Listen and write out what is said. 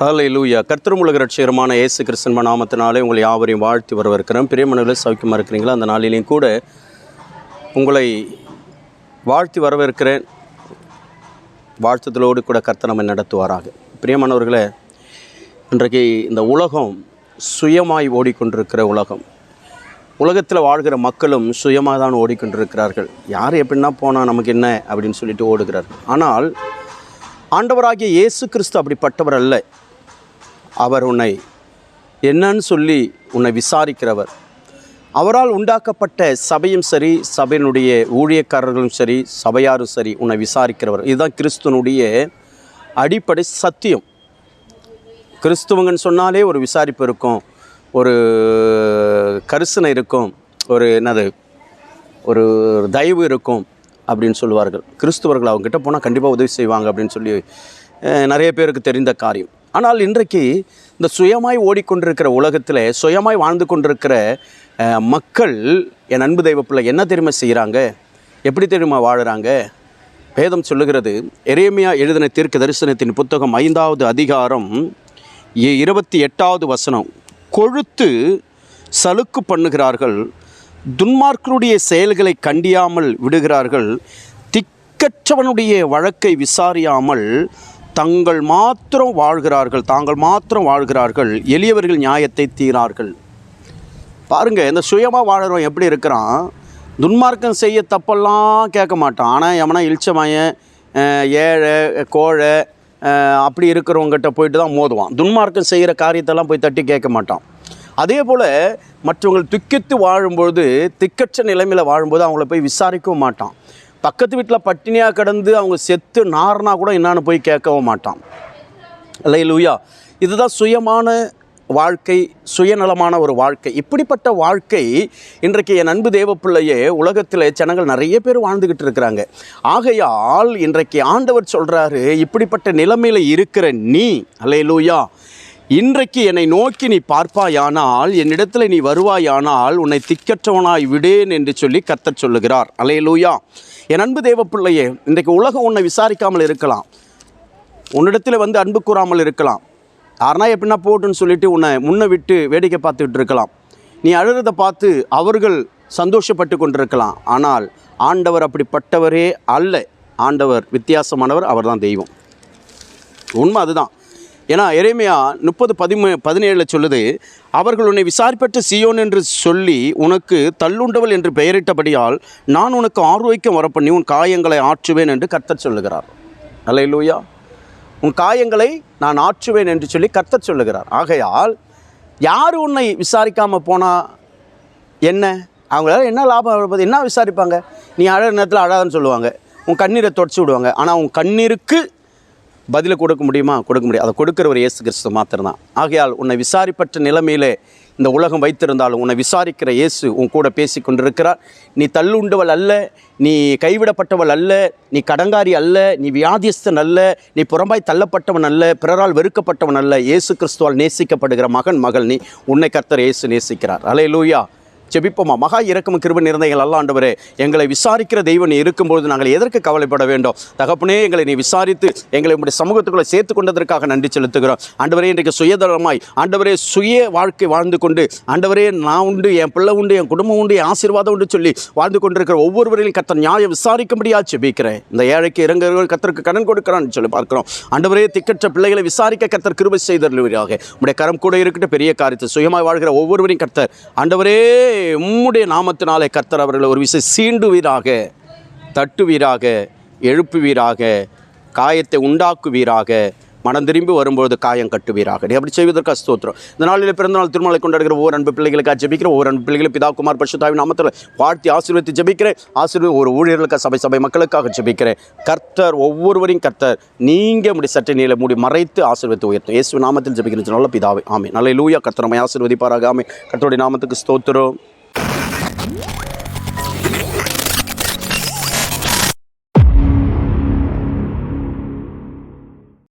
ஹல்லேலூயா. கர்த்தரும் உலக ரட்சகருமான இயேசு கிறிஸ்துவின் நாமத்தினாலே உங்களை யாவரையும் வாழ்த்தி வரவேற்கிறேன். பிரியமானவர்களே, சௌக்கியமாக இருக்கிறீங்களா? அந்த நாளிலையும் கூட உங்களை வாழ்த்தி வரவேற்கிறேன். வாழ்த்துதலோடு கூட கர்த்தர் நம்மை நடத்துவாராக. பிரியமானவர்களே, இன்றைக்கு இந்த உலகம் சுயமாய் ஓடிக்கொண்டிருக்கிற உலகம். உலகத்தில் வாழ்கிற மக்களும் சுயமாக தான் ஓடிக்கொண்டிருக்கிறார்கள். யார் எப்படின்னா போனால் நமக்கு என்ன அப்படின்னு சொல்லிட்டு ஓடுகிறார்கள். ஆனால் ஆண்டவராகிய இயேசு கிறிஸ்து அப்படிப்பட்டவர் அல்ல. அவர் உன்னை என்னன்னு சொல்லி உன்னை விசாரிக்கிறவர். அவரால் உண்டாக்கப்பட்ட சபையும் சரி, சபையினுடைய ஊழியக்காரர்களும் சரி, சபையாரும் சரி, உன்னை விசாரிக்கிறவர். இதுதான் கிறிஸ்துவனுடைய அடிப்படை சத்தியம். கிறிஸ்துவங்கன்னு சொன்னாலே ஒரு விசாரிப்பு இருக்கும், ஒரு கரிசனை இருக்கும், ஒரு தயவு இருக்கும் அப்படின்னு சொல்லுவார்கள். கிறிஸ்துவர்கள் அவங்ககிட்ட போனால் கண்டிப்பாக உதவி செய்வாங்க அப்படின்னு சொல்லி நிறைய பேருக்கு தெரிந்த காரியம். ஆனால் இன்றைக்கு இந்த சுயமாய் ஓடிக்கொண்டிருக்கிற உலகத்தில் சுயமாய் வாழ்ந்து கொண்டிருக்கிற மக்கள், என் அன்பு தெய்வ பிள்ளை, என்ன தெரியுமா செய்கிறாங்க, எப்படி தெரியுமா வாழுறாங்க? வேதம் சொல்லுகிறது, எரேமியா எழுதின தீர்க்க தரிசனத்தின் புத்தகம் 5வது அதிகாரம் 28வது வசனம். கொழுத்து சலுக்கு பண்ணுகிறார்கள், துன்மார்க்கருடைய செயல்களை கண்டியாமல் விடுகிறார்கள், திக்கற்றவனுடைய வழக்கை விசாரியாமல் தாங்கள் மாத்திரம் வாழ்கிறார்கள், எளியவர்கள் நியாயத்தை தீரார்கள். பாருங்கள், இந்த சுயமாக வாழறவன் எப்படி இருக்கிறான்? துன்மார்க்கம் செய்ய தப்பெல்லாம் கேட்க மாட்டான். ஆனால் எவனா இழிச்சமாயன், ஏழை, கோழை அப்படி இருக்கிறவங்ககிட்ட போயிட்டு தான் மோதுவான். துன்மார்க்கம் செய்கிற காரியத்தெல்லாம் போய் தட்டி கேட்க மாட்டான். அதே போல் மற்றவங்கள் துக்கித்து வாழும்பொழுது, திக்கற்ற நிலைமையில் வாழும்போது அவங்கள போய் விசாரிக்கவும் மாட்டான். பக்கத்து வீட்டில் பட்டினியாக கிடந்து அவங்க செத்து நார்னா கூட என்னான்னு போய் கேட்கவும் மாட்டான். அல்லேலூயா. இதுதான் சுயமான வாழ்க்கை, சுயநலமான ஒரு வாழ்க்கை. இப்படிப்பட்ட வாழ்க்கை இன்றைக்கு என் அன்பு தேவ பிள்ளையே உலகத்தில் ஜனங்கள் நிறைய பேர் வாழ்ந்துக்கிட்டு இருக்கிறாங்க. ஆகையால் இன்றைக்கு ஆண்டவர் சொல்கிறாரு, இப்படிப்பட்ட நிலைமையில் இருக்கிற நீ, அல்லேலூயா, இன்றைக்கு என்னை நோக்கி நீ பார்ப்பாயானால், என்னிடத்தில் நீ வருவாயானால் உன்னை திக்கற்றவனாய் விடேன் என்று சொல்லி கர்த்தர் சொல்லுகிறார். அல்லேலூயா. என் அன்பு தேவ பிள்ளையே, இன்றைக்கு உலகம் உன்னை விசாரிக்காமல் இருக்கலாம், உன்னிடத்தில் வந்து அன்பு கூறாமல் இருக்கலாம், யாருனா எப்படின்னா போட்டுன்னு சொல்லிட்டு உன்னை முன்ன விட்டு வேடிக்கை பார்த்துக்கிட்டு இருக்கலாம். நீ அழுறதை பார்த்து அவர்கள் சந்தோஷப்பட்டு கொண்டிருக்கலாம். ஆனால் ஆண்டவர் அப்படிப்பட்டவரே அல்ல. ஆண்டவர் வித்தியாசமானவர், அவர் தான் தெய்வம். உண்மை அதுதான். ஏன்னா எரேமியா 30:17 சொல்லுது, அவர்கள் உன்னை விசாரிப்பட்டு சீயோன் என்று சொல்லி உனக்கு தள்ளுண்டவள் என்று பெயரிட்டபடியால் நான் உனக்கு ஆரோக்கியம் வரப்பண்ணி உன் காயங்களை ஆற்றுவேன் என்று கர்த்தர் சொல்லுகிறார். அல்லேலூயா. உன் காயங்களை நான் ஆற்றுவேன் என்று சொல்லி கர்த்தர் சொல்லுகிறார். ஆகையால் யார் உன்னை விசாரிக்காமல் போனால் என்ன? அவங்களால என்ன லாபம்? என்ன விசாரிப்பாங்க? நீ அழகிற நேரத்தில் அழகான்னு சொல்லுவாங்க, உன் கண்ணீரை தொடச்சி விடுவாங்க. ஆனால் உன் கண்ணீருக்கு பதிலை கொடுக்க முடியுமா? கொடுக்க முடியாது. அதை கொடுக்குற ஒரு இயேசு கிறிஸ்து மாத்திரம்தான். ஆகையால் உன்னை விசாரிப்பட்ட நிலைமையிலே இந்த உலகம் வைத்திருந்தாலும் உன்னை விசாரிக்கிற இயேசு உன் கூட பேசி கொண்டிருக்கிறார். நீ தள்ளுண்டவள் அல்ல, நீ கைவிடப்பட்டவள் அல்ல, நீ கடங்காரி அல்ல, நீ வியாதியஸ்தன் அல்ல, நீ புறம்பாய் தள்ளப்பட்டவன் அல்ல, பிறரால் வெறுக்கப்பட்டவன் அல்ல. இயேசு கிறிஸ்துவால் நேசிக்கப்படுகிற மகள் நீ. உன்னை கர்த்தர் இயேசு நேசிக்கிறார். அல்லேலூயா. ஜெபிப்போமா. மகா இரக்கமும் கிருபை நிறைந்த எங்கள் நல்ல ஆண்டவரே, எங்களை விசாரிக்கிற தெய்வம் நீ இருக்கும்போது நாங்கள் எதற்கு கவலைப்பட வேண்டும்? தகப்பனே, எங்களை நீ விசாரித்து எங்களை உங்களுடைய சமூகத்துக்குள்ளே சேர்த்து கொண்டதற்காக நன்றி செலுத்துகிறோம். ஆண்டவரே, இன்றைக்கு சுயதரமாய் ஆண்டவரே சுய வாழ்க்கை வாழ்ந்து கொண்டு, ஆண்டவரே நான் உண்டு, என் பிள்ளை உண்டு, என் குடும்பம் உண்டு, என் ஆசீர்வாதம் உண்டு சொல்லி வாழ்ந்து கொண்டிருக்கிற ஒவ்வொருவரையும் கர்த்தர் நியாயம் விசாரிக்கும்படியாக ஜெபிக்கிறேன். இந்த ஏழைக்கு இறங்குகிறவர்கள் கர்த்தருக்கு கடன் கொடுக்கிறான்னு சொல்லி பார்க்கிறோம். ஆண்டவரே, திக்கற்ற பிள்ளைகளை விசாரிக்க கர்த்தர் கிருபை செய்தருளுவீராக. உம்முடைய கரம் கூட இருக்கட்டும். பெரிய காரியத்தை சுயமாய் வாழ்கிற ஒவ்வொருவரையும் கர்த்தர் ஆண்டவரே உம்முடைய நாமத்தினாலே கர்த்தர் அவர்களை ஒரு விஷயம் சீண்டுவீராக, தட்டுவீராக, எழுப்புவீராக, காயத்தை உண்டாக்குவீராக, மனம் திரும்பி வரும்போது காயம் கட்டுவீராக. அப்படி செய்வதற்கு ஸ்தோத்திரம். இந்த நாளில் பிறந்தநாள் திருமலை கொண்டாடுகிற ஒவ்வொரு அன்பு பிள்ளைகளுக்காக ஜெபிக்கிற ஒவ்வொரு அன்பு பிள்ளைகளை பிதா குமார் பரிசுத்தாவின் நாமத்தில் வாழ்த்தி ஆசீர்வதித்து ஜெபிக்கிறேன். ஒரு ஊழியர்களுக்காக, சபை மக்களுக்காக ஜெபிக்கிறேன். கர்த்தர் ஒவ்வொருவரையும் கர்த்தர் நீங்கள் உடைய சட்டை நீல மூடி மறைத்து ஆசீர்வதித்து உயர்த்தும். இயேசு நாமத்தில் ஜெபிக்கிறேன் நல்ல பிதாவே, ஆமென். அல்லேலூயா. கர்த்தர் நம்மை ஆசீர்வதிப்பாராக. ஆமென். கர்த்தருடைய நாமத்துக்கு ஸ்தோத்திரம்.